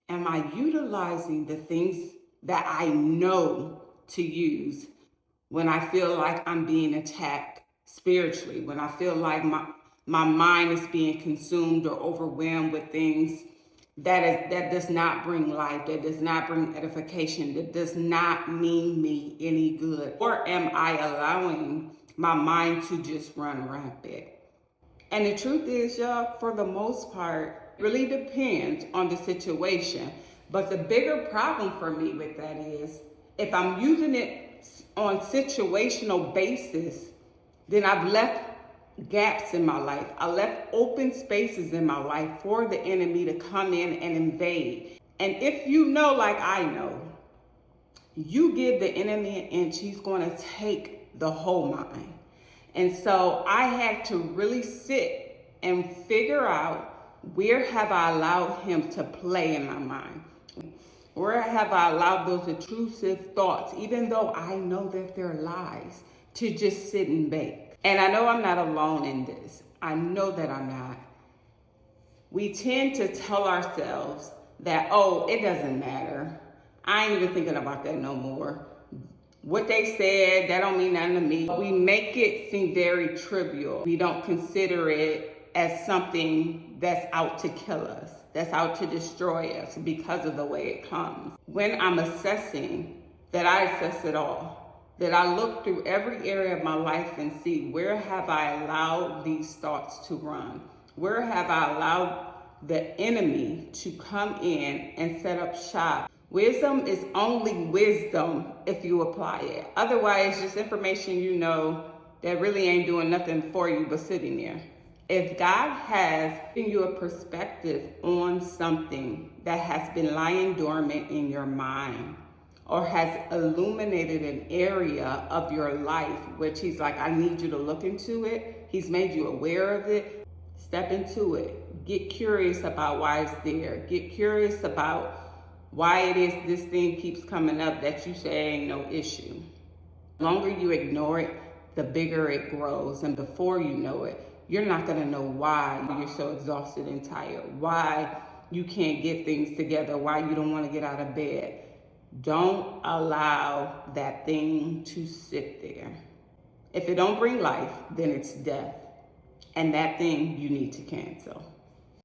Am I utilizing the things that I know to use when I feel like I'm being attacked spiritually, when I feel like my mind is being consumed or overwhelmed with things that does not bring life, that does not bring edification, that does not mean me any good? Or am I allowing my mind to just run rampant? And the truth is, y'all, for the most part, it really depends on the situation. But the bigger problem for me with that is if I'm using it on situational basis, then I've left gaps in my life. I left open spaces in my life for the enemy to come in and invade. And if you know, like I know, you give the enemy an inch, he's going to take the whole mind. And so I had to really sit and figure out, where have I allowed him to play in my mind? Where have I allowed those intrusive thoughts, even though I know that they're lies, to just sit and bake? And I know I'm not alone in this. I know that I'm not. We tend to tell ourselves that, oh, it doesn't matter. I ain't even thinking about that no more. What they said, that don't mean nothing to me. We make it seem very trivial. We don't consider it as something that's out to kill us, that's out to destroy us because of the way it comes. When I'm assessing, that I assess it all, that I look through every area of my life and see, where have I allowed these thoughts to run? Where have I allowed the enemy to come in and set up shop? Wisdom is only wisdom if you apply it. Otherwise, it's just information you know that really ain't doing nothing for you but sitting there. If God has given you a perspective on something that has been lying dormant in your mind, or has illuminated an area of your life, which he's like, I need you to look into it. He's made you aware of it. Step into it. Get curious about why it's there. Get curious about why it is this thing keeps coming up that you say ain't no issue. The longer you ignore it, the bigger it grows. And before you know it, you're not gonna know why you're so exhausted and tired, why you can't get things together, why you don't wanna get out of bed. Don't allow that thing to sit there. If it don't bring life, then it's death. And that thing you need to cancel.